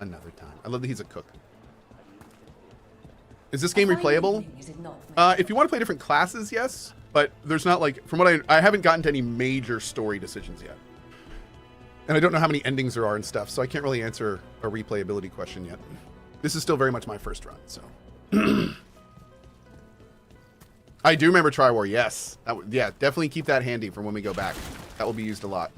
Another time. I love that he's a cook. Is this game replayable? If you want to play different classes, yes. But there's not like, from what I haven't gotten to any major story decisions yet. And I don't know how many endings there are and stuff, so I can't really answer a replayability question yet. This is still very much my first run, so. I do remember Tri-War, yes. Yeah, definitely keep that handy for when we go back. That will be used a lot.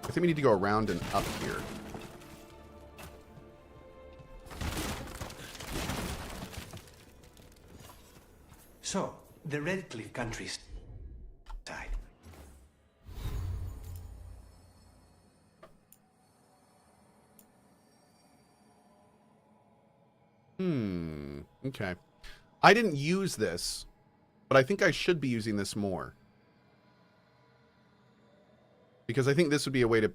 I think we need to go around and up here. So, the Red Cliff countries side. Okay. I didn't use this, but I think I should be using this more. Because I think this would be a way to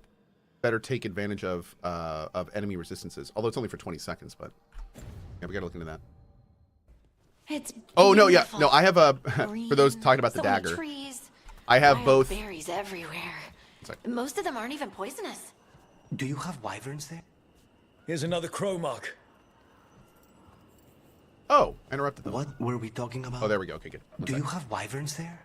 better take advantage of enemy resistances. Although it's only for 20 seconds, but yeah, we gotta look into that. It's oh no, yeah, beautiful. no, I have a Green, for those talking about the so many dagger. trees, I have wild both. berries everywhere. Most of them aren't even poisonous. Do you have wyverns there? Here's another crow mark. Oh, I interrupted them. What were we talking about? Oh, there we go. Okay, good. Do you have wyverns there?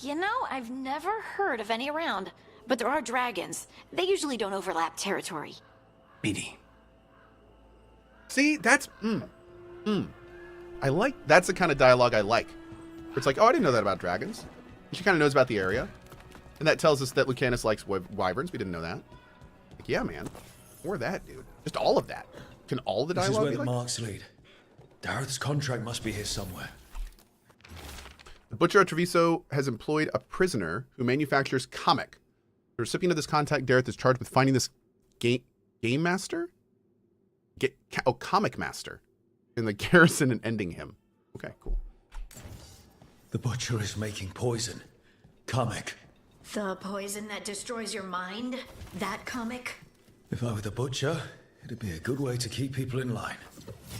You know, I've never heard of any around, but there are dragons. They usually don't overlap territory. Pity. See, that's I like that's the kind of dialogue I like. Where it's like, oh, I didn't know that about dragons. And she kind of knows about the area, and that tells us that Lucanus likes wyverns. We didn't know that. Like, yeah, man, more of that, dude. Just all of that. Can all the This dialogue is where be the like? marks lead. Dareth's contract must be here somewhere. The Butcher of Treviso has employed a prisoner who manufactures comic. The recipient of this contact, Dareth, is charged with finding this game master? Comic master in the garrison and ending him. Okay, cool. The Butcher is making poison. Comic. The poison that destroys your mind? That comic? If I were the Butcher, it'd be a good way to keep people in line.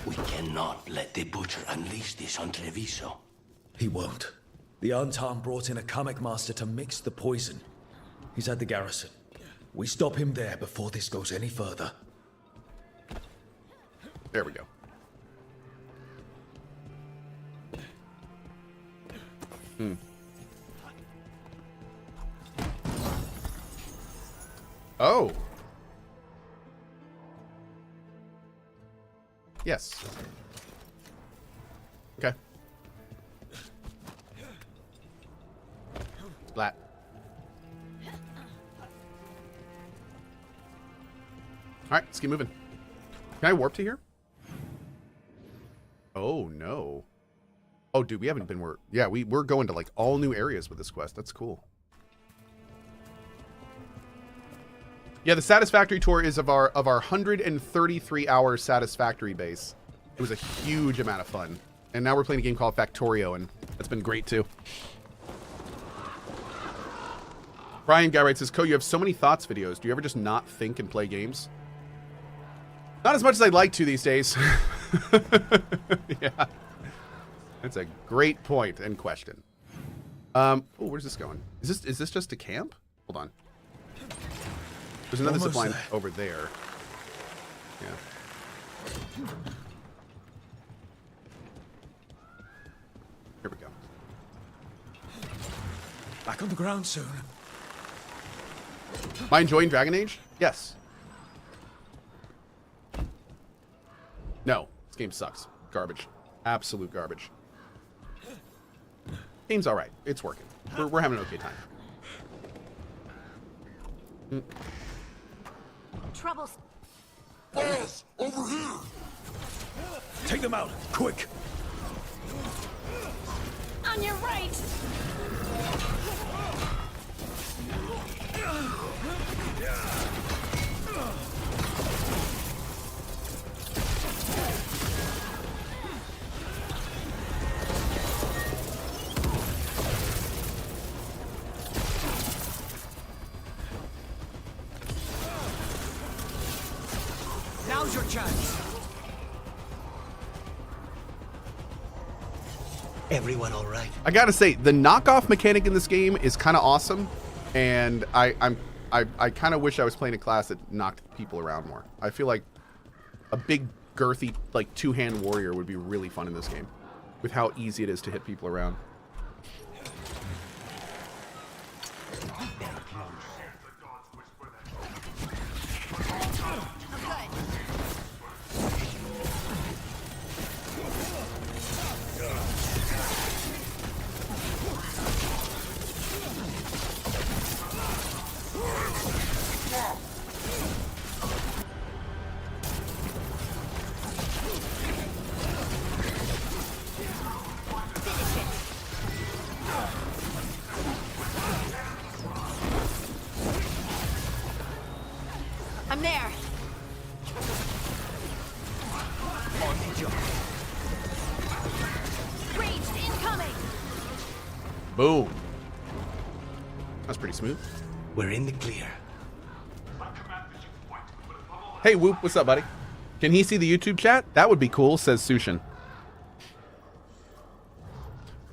We cannot let the Butcher unleash this on Treviso. He won't. The Antarn brought in a comic master to mix the poison. He's at the garrison. We stop him there before this goes any further. There we go. Oh. Yes. Okay. Splat. All right, let's keep moving. Can I warp to here? Oh, no. Oh, dude, we haven't been where... Yeah, we're going to, like, all new areas with this quest. That's cool. Yeah, the Satisfactory tour is of our 133-hour Satisfactory base. It was a huge amount of fun. And now we're playing a game called Factorio, and that's been great, too. Brian Garrett says, Cohh, you have so many thoughts videos. Do you ever just not think and play games? Not as much as I'd like to these days. Yeah. That's a great point and question. Oh, where's this going? Is this just a camp? Hold on. There's another zipline over there. Yeah. Here we go. Back on the ground soon. Am I enjoying Dragon Age? Yes. No. This game sucks. Garbage. Absolute garbage. Game's alright. It's working. We're having an okay time. Troubles. Yes, over here! Take them out, quick! On your right! Now's your chance. Everyone all right? I gotta say, the knockoff mechanic in this game is kind of awesome. And I kind of wish I was playing a class that knocked people around more. I feel like a big, girthy, like, two-hand warrior would be really fun in this game, with how easy it is to hit people around. I'm there. Ranged incoming. Boom. That's pretty smooth. We're in the clear. Hey, Whoop, what's up, buddy? Can he see the YouTube chat? That would be cool, says Sushin.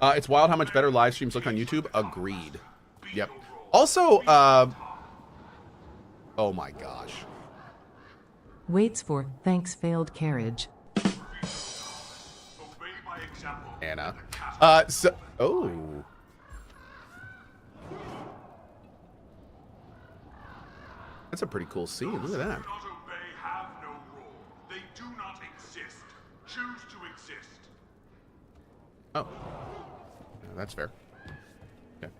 It's wild how much better live streams look on YouTube. Agreed. Yep. Also, oh my gosh. Waits for thanks failed carriage. Anna. Oh. That's a pretty cool scene. Look at that. Not obey, have no role. They do not exist. Choose to exist. Oh. Yeah, that's fair. Okay.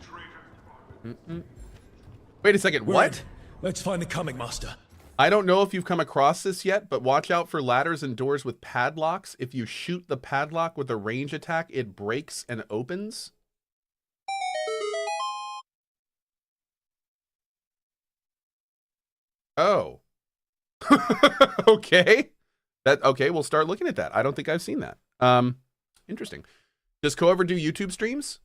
Traitor. Wait a second. We're What? in. Let's find the comic master. I don't know if you've come across this yet, but watch out for ladders and doors with padlocks. If you shoot the padlock with a range attack, it breaks and opens. Oh. Okay. Okay, we'll start looking at that. I don't think I've seen that. Interesting. Does Cohh ever do YouTube streams?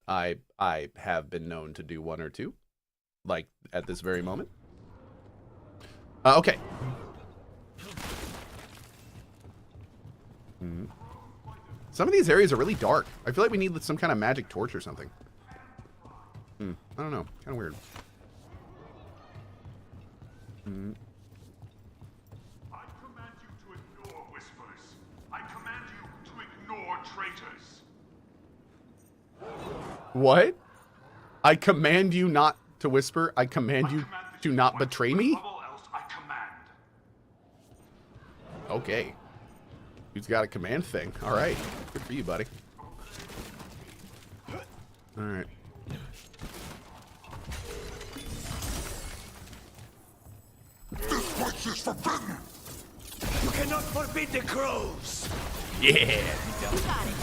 I have been known to do one or two, like at this very moment. Okay. Some of these areas are really dark. I feel like we need some kind of magic torch or something. I don't know. Kind of weird. I command you to ignore whispers. I command you to ignore traitors. What? I command you not to whisper. I command you to not betray me? Above all else, I command. Okay. Who's got a command thing? All right. Good for you, buddy. All right. This place is forbidden. You cannot forbid the crows. Yeah. You got it.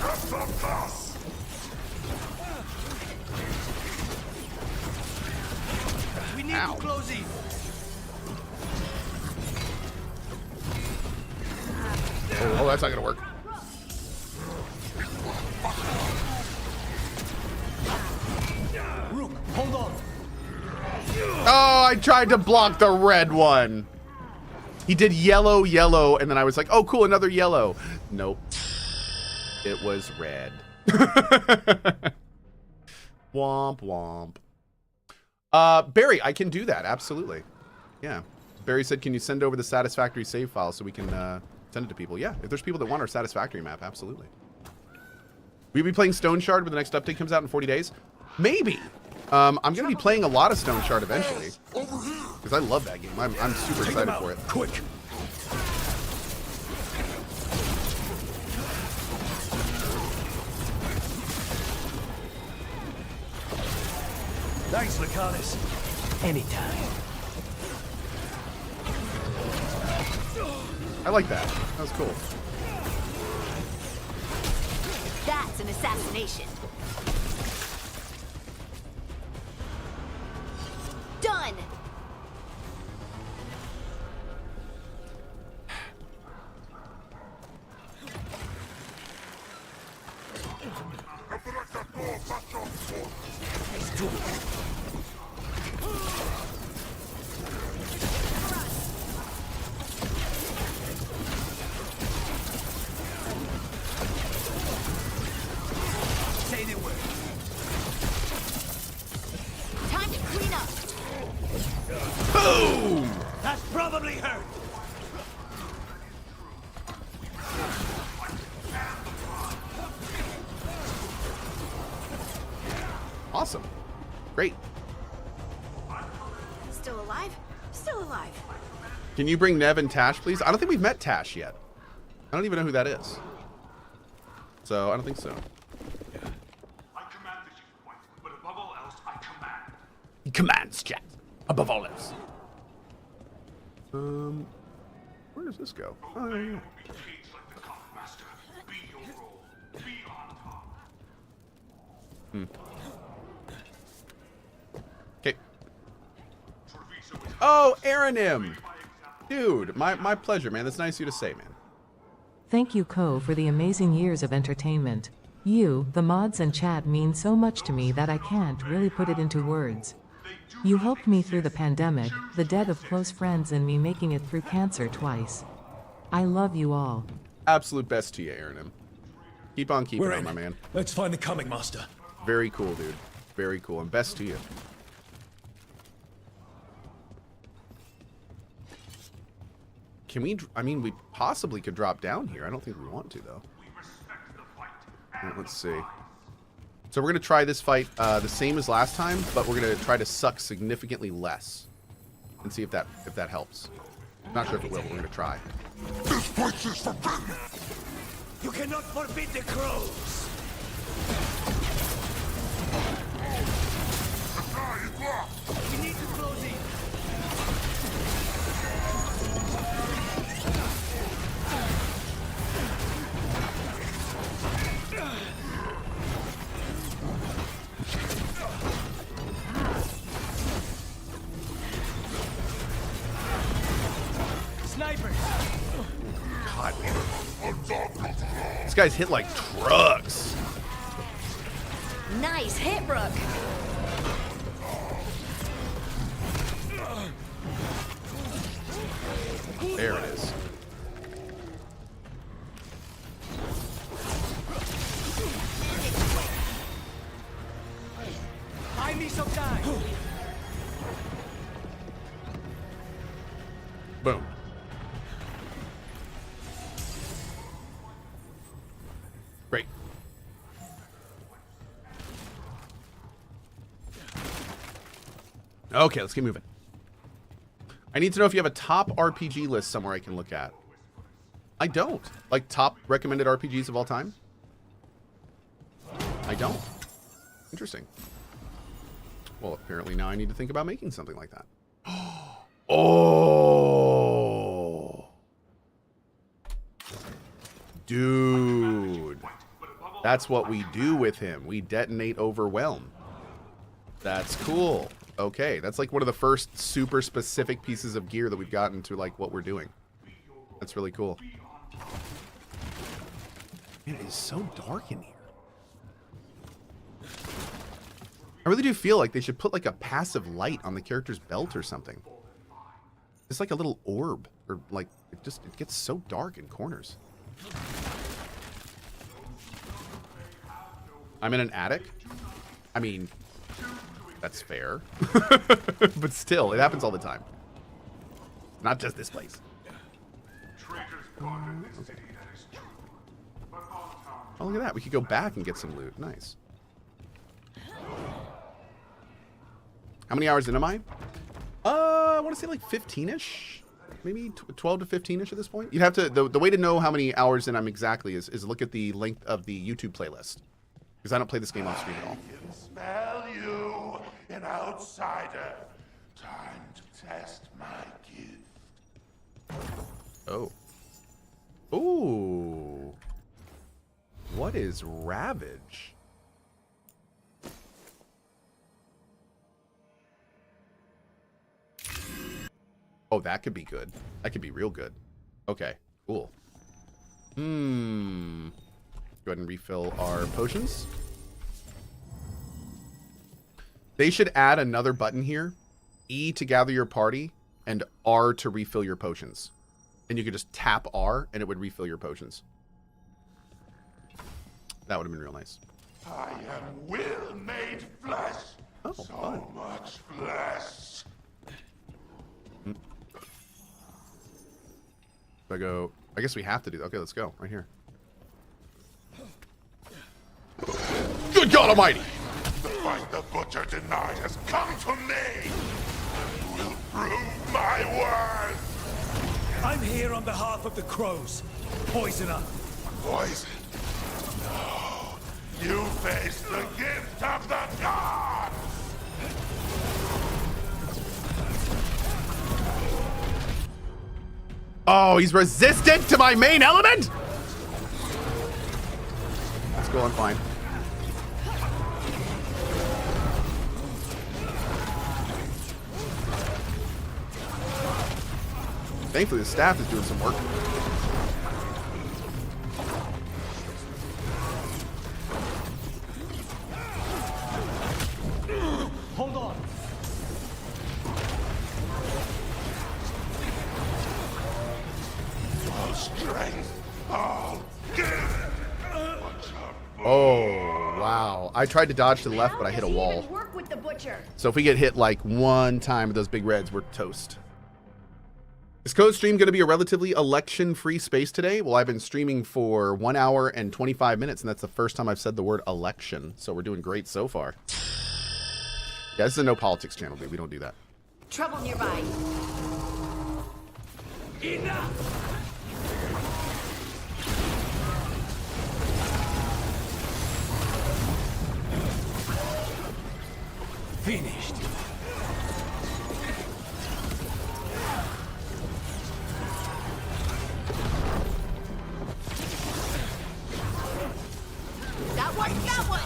Have the pass. We need Ow. to close in. Oh, that's not gonna work. Rook, hold on. Oh, I tried to block the red one. He did yellow, yellow, and then I was like, oh, cool, another yellow. Nope. It was red. Womp, womp. Barry, I can do that, absolutely. Yeah. Barry said, can you send over the satisfactory save file so we can send it to people? Yeah, if there's people that want our satisfactory map, absolutely. Will you be playing Stone Shard when the next update comes out in 40 days? Maybe. I'm going to be playing a lot of Stone Shard eventually. Because I love that game. I'm super excited for it. Quick. Thanks, Lucanus. Anytime. I like that. That was cool. That's an assassination. Done. probably hurt. Awesome. Great. Still alive? Still alive. Can you bring Nev and Tash, please? I don't think we've met Tash yet. I don't even know who that is. So, I don't think so. I command that you fight, but above all else, I command. He commands, chat. Above all else. Where does this go? Oh, yeah, yeah. Be caged like the Cohh Master. Be your role. Be on top. Okay. Oh, Aranim! Dude, my pleasure, man. That's nice of you to say, man. Thank you, Cohh, for the amazing years of entertainment. You, the mods and chat mean so much to me that I can't really put it into words. You helped me through the pandemic, the death of close friends, and me making it through cancer twice. I love you all. Absolute best to you, Aranim. Keep on keeping We're on, in. my man. Let's find the comic master. Very cool, dude. Very cool. And best to you. Can we... I mean, we possibly could drop down here. I don't think we want to, though. Let's see. So we're going to try this fight the same as last time, but we're going to try to suck significantly less. And see if that helps. I'm not sure if it will, but we're going to try. This place is forbidden! You cannot forbid the crows. We need to close in. Snipers. God, man. This guy's hit like trucks. Nice hit, Rook. There it is. Buy me some time. Boom. Great. Okay, let's keep moving. I need to know if you have a top RPG list somewhere I can look at. I don't. Like top recommended RPGs of all time? I don't. Interesting. Well, apparently now I need to think about making something like that. Oh. Dude. That's what we do with him. We detonate Overwhelm. That's cool. Okay, that's like one of the first super specific pieces of gear that we've gotten to like what we're doing. That's really cool. Man, it is so dark in here. I really do feel like they should put like a passive light on the character's belt or something. It's like a little orb, or like it gets so dark in corners. I'm in an attic. I mean, that's fair. But still, it happens all the time. Not just this place. Oh, look at that. We could go back and get some loot. Nice. How many hours in am I? I want to say like 15-ish. Maybe 12 to 15-ish at this point. You'd have to... The way to know how many hours in I'm exactly is look at the length of the YouTube playlist. Because I don't play this game off screen at all. I can smell you, an outsider. Time to test my gift. Oh. Ooh. What is Ravage? Oh, that could be good. That could be real good. Okay, cool. Go ahead and refill our potions. They should add another button here. E to gather your party, and R to refill your potions. And you could just tap R, and it would refill your potions. That would have been real nice. I am will made flesh. Oh, so fun. much flesh. I go... I guess we have to do that. Okay, let's go. Right here. Good God Almighty! The fight the Butcher denied has come to me! I will prove my worth! I'm here on behalf of the crows. Poisoner. Poison? No. You face the gift of the gods! Oh, he's resistant to my main element? Let's go on fine. Thankfully, the staff is doing some work. Hold on. All strength, all give! Oh, wow. I tried to dodge to the left, but I hit a wall. Work with the Butcher. So if we get hit like one time with those big reds, we're toast. Is Cohh stream going to be a relatively election-free space today? Well, I've been streaming for 1 hour and 25 minutes, and that's the first time I've said the word election. So we're doing great so far. Yeah, this is a no politics channel, dude. We don't do that. Trouble nearby. Enough! Finished. That one, that one.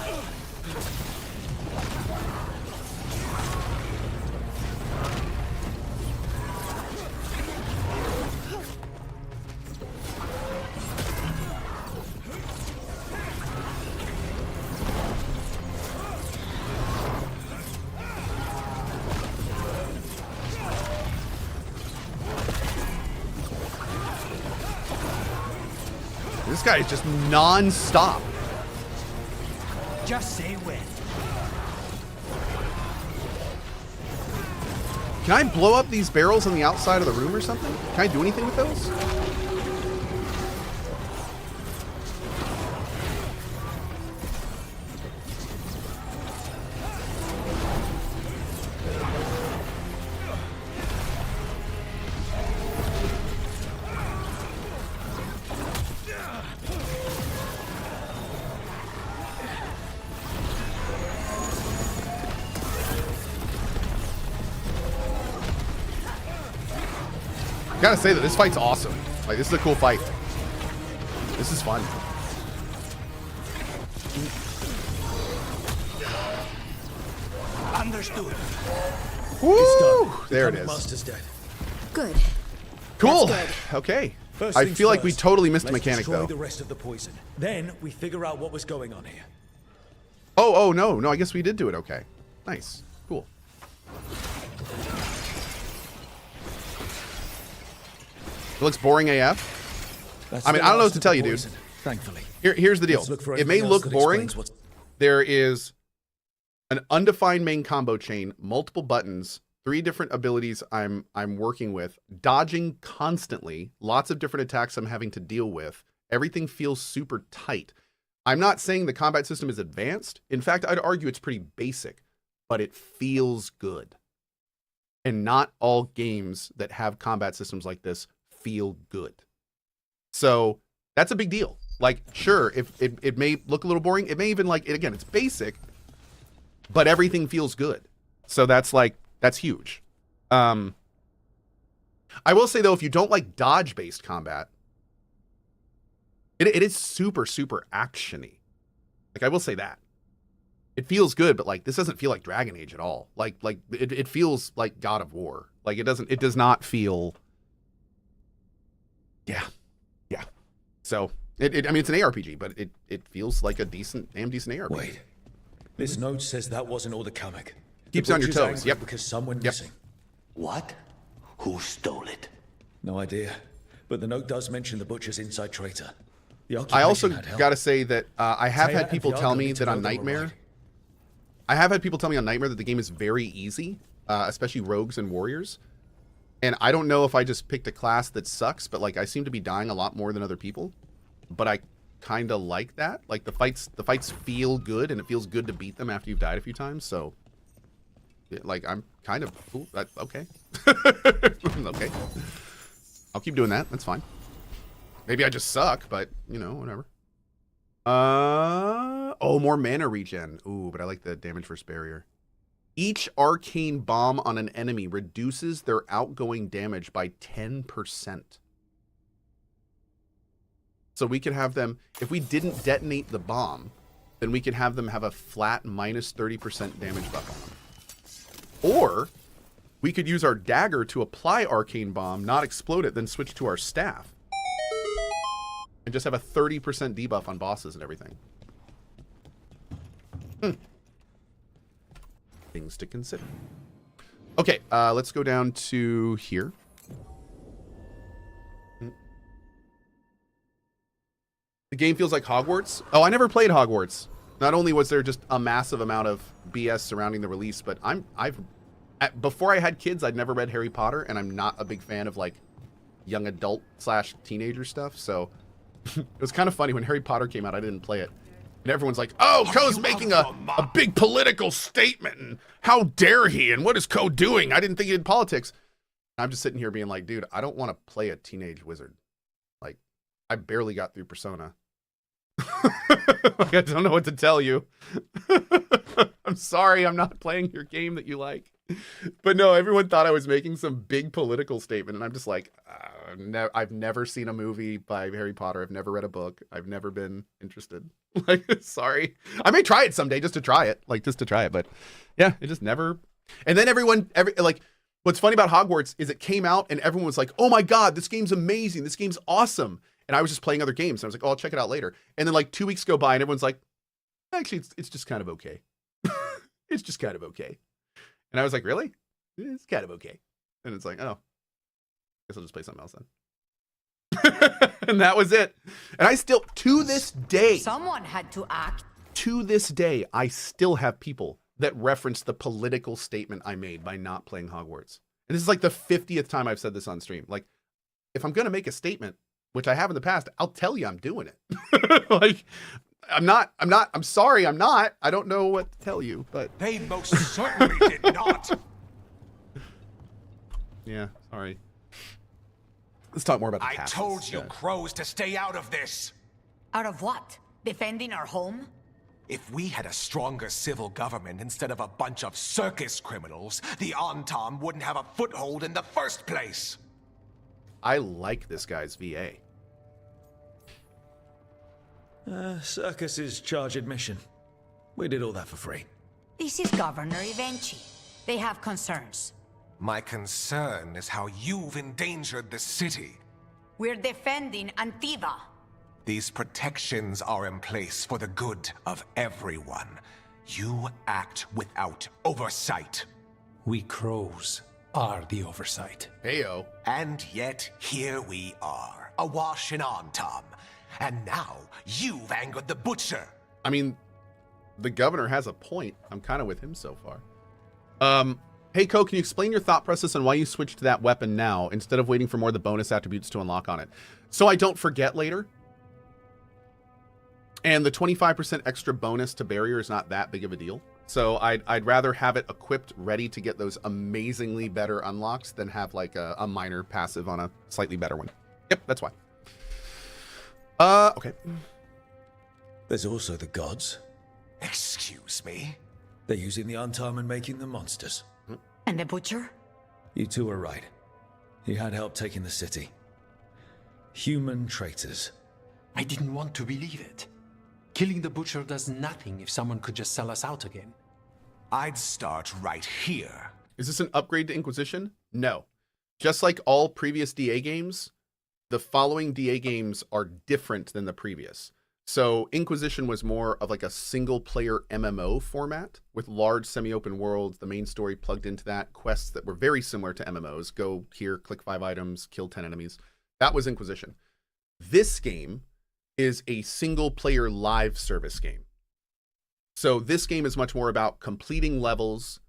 This guy is just non-stop. Just say when. Can I blow up these barrels on the outside of the room or something? Can I do anything with those? Gotta say that this fight's awesome. Like, this is a cool fight. This is fun. Understood. Woo! There it is. Master's dead. Good. Cool. That's Okay. First I things feel like we first, totally missed a let's mechanic, destroy though. the rest of the poison. Then we figure out what was going on here. Oh, no. I guess we did do it okay. Nice. Cool. It looks boring AF. That's I mean, the I don't know what last to of tell the you, dude. poison, thankfully. Here's the deal. Let's look for It may anything else look that boring. explains what's- There is an undefined main combo chain, multiple buttons, 3 different abilities I'm working with, dodging constantly, lots of different attacks I'm having to deal with. Everything feels super tight. I'm not saying the combat system is advanced. In fact, I'd argue it's pretty basic, but it feels good. And not all games that have combat systems like this feel good. So that's a big deal. Like, sure, if it may look a little boring, it may even like it again, it's basic, but everything feels good. So that's huge. I will say though, if you don't like dodge-based combat, it is super, super actiony. Like, I will say that. It feels good, but like this doesn't feel like Dragon Age at all. Like it feels like God of War. Like it does not feel. Yeah. So I mean, it's an ARPG, but it feels like a damn decent ARPG. Wait. This note says that wasn't all the comic. Keeps The you on your butcher's toes. angry Yep. Because someone missing. What? Who stole it? No idea. But the note does mention the butcher's inside traitor. The I occupation also had help. got to say that I have Taya had and people tell Veilguard me need to that on know they were Nightmare. right. I have had people tell me on Nightmare that the game is very easy, especially rogues and warriors. And I don't know if I just picked a class that sucks, but like I seem to be dying a lot more than other people. But I kind of like that. Like the fights feel good, and it feels good to beat them after you've died a few times. So, like I'm kind of okay. Okay, I'll keep doing that. That's fine. Maybe I just suck, but you know, whatever. Oh, more mana regen. Ooh, but I like the damage versus barrier. Each arcane bomb on an enemy reduces their outgoing damage by 10%. So we could have them, if we didn't detonate the bomb, then we could have them have a flat minus 30% damage buff on them. Or we could use our dagger to apply arcane bomb, not explode it, then switch to our staff. And just have a 30% debuff on bosses and everything. Things to consider. Okay, let's go down to here. The game feels like Hogwarts. Oh, I never played Hogwarts. Not only was there just a massive amount of BS surrounding the release, but before I had kids, I'd never read Harry Potter, and I'm not a big fan of like young adult / teenager stuff. So it was kind of funny when Harry Potter came out. I didn't play it. And everyone's like, oh, Cohh's making a big political statement, and how dare he, and what is Cohh doing? I didn't think he did politics. And I'm just sitting here being like, dude, I don't want to play a teenage wizard. Like, I barely got through Persona. Like, I don't know what to tell you. I'm sorry, I'm not playing your game that you like. But no, everyone thought I was making some big political statement, and I'm just like, I've never seen a movie by Harry Potter. I've never read a book. I've never been interested. Like, sorry. I may try it someday just to try it. But yeah, it just never. And then like, what's funny about Hogwarts is it came out and everyone was like, oh my God, this game's amazing. This game's awesome. And I was just playing other games. And I was like, oh, I'll check it out later. And then like 2 weeks go by and everyone's like, actually, it's just kind of okay. It's just kind of okay. And I was like, really? It's kind of okay. And it's like, oh, guess I'll just play something else then. And that was it. And I still, to this day, Someone had to act. to this day, I still have people that reference the political statement I made by not playing Hogwarts. And this is like the 50th time I've said this on stream. Like, if I'm going to make a statement, which I have in the past, I'll tell you I'm doing it. Like, I'm sorry, I'm not. I don't know what to tell you, but. They most certainly did not. Yeah, sorry. Let's talk more about the I castles. told you, Yeah. crows, to stay out of this. Out of what? Defending our home? If we had a stronger civil government instead of a bunch of circus criminals, the Antam wouldn't have a foothold in the first place. I like this guy's VA. Circus is charge admission. We did all that for free. This is Governor Evenchi. They have concerns. My concern is how you've endangered the city. We're defending Antiva. These protections are in place for the good of everyone. You act without oversight. We crows are the oversight. Heyo. And yet, here we are, awash in Antam. And now, you've angered the butcher. I mean, the governor has a point. I'm kind of with him so far. Hey, Cohh, can you explain your thought process on why you switched to that weapon now instead of waiting for more of the bonus attributes to unlock on it? So I don't forget later. And the 25% extra bonus to barrier is not that big of a deal. So I'd rather have it equipped, ready to get those amazingly better unlocks than have like a minor passive on a slightly better one. Yep, that's why. Okay. There's also the gods. Excuse me? They're using the Antam and making them monsters. And the butcher? You two are right. He had help taking the city. Human traitors. I didn't want to believe it. Killing the butcher does nothing if someone could just sell us out again. I'd start right here. Is this an upgrade to Inquisition? No. Just like all previous DA games, the following DA games are different than the previous. So Inquisition was more of like a single player MMO format with large semi-open worlds, the main story plugged into that, quests that were very similar to MMOs. Go here, click 5 items, kill 10 enemies. That was Inquisition. This game is a single player live service game. So this game is much more about completing levels,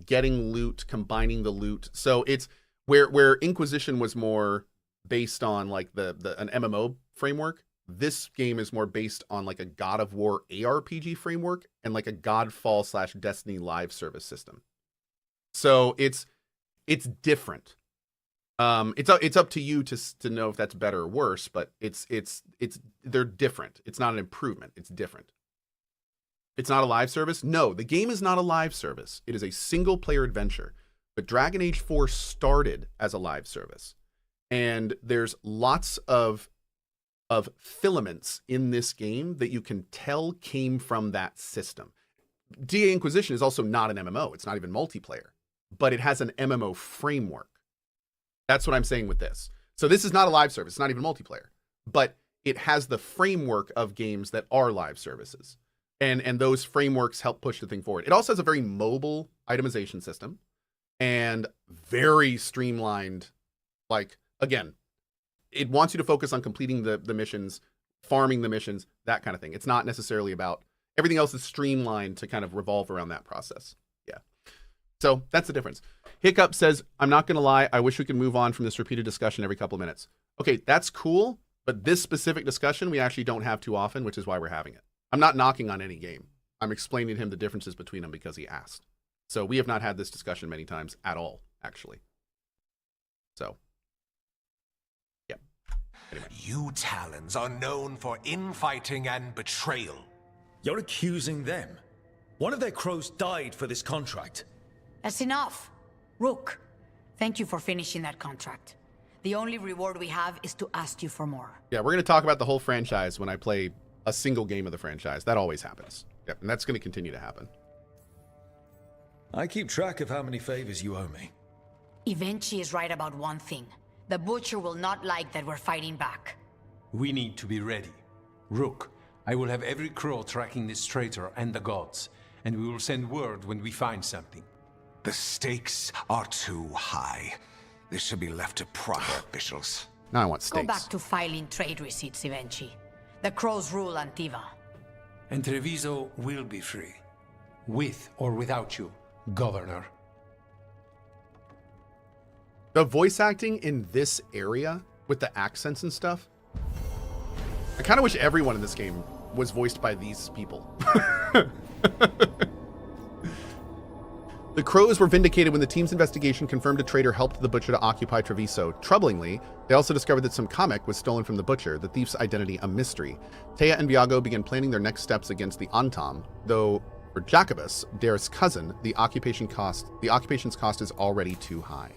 getting loot, combining the loot. So it's Where Inquisition was more based on like an MMO framework, this game is more based on like a God of War ARPG framework and like a Godfall / Destiny live service system. So it's different. It's up to you to know if that's better or worse, but they're different. It's not an improvement. It's different. It's not a live service. No, the game is not a live service. It is a single player adventure. But Dragon Age 4 started as a live service, and there's lots of filaments in this game that you can tell came from that system. DA Inquisition is also not an MMO. It's not even multiplayer, but it has an MMO framework. That's what I'm saying with this. So this is not a live service. It's not even multiplayer, but it has the framework of games that are live services. And those frameworks help push the thing forward. It also has a very mobile itemization system and very streamlined, like, again, it wants you to focus on completing the missions, farming the missions, that kind of thing. It's not necessarily about, everything else is streamlined to kind of revolve around that process. Yeah. So that's the difference. Hiccup says, I'm not going to lie, I wish we could move on from this repeated discussion every couple of minutes. Okay, that's cool, but this specific discussion we actually don't have too often, which is why we're having it. I'm not knocking on any game. I'm explaining to him the differences between them because he asked. So we have not had this discussion many times at all, actually. So, yeah. Anyway. You Talons are known for infighting and betrayal. You're accusing them. One of their crows died for this contract. That's enough. Rook, thank you for finishing that contract. The only reward we have is to ask you for more. Yeah, we're going to talk about the whole franchise when I play a single game of the franchise. That always happens. Yep, and that's going to continue to happen. I keep track of how many favors you owe me. Evenchi is right about one thing. The Butcher will not like that we're fighting back. We need to be ready. Rook, I will have every crow tracking this traitor and the gods, and we will send word when we find something. The stakes are too high. This should be left to proper officials. Now I want Go stakes. back to filing trade receipts, Evenchi. The crows rule Antiva. And Treviso will be free. With or without you, Governor. The voice acting in this area with the accents and stuff, I kind of wish everyone in this game was voiced by these people. The Crows were vindicated when the team's investigation confirmed a traitor helped the Butcher to occupy Treviso. Troublingly, they also discovered that some comic was stolen from the Butcher, the thief's identity a mystery. Taya and Viago began planning their next steps against the Antam, though for Jacobus, Dareth's cousin, the occupation's cost is already too high.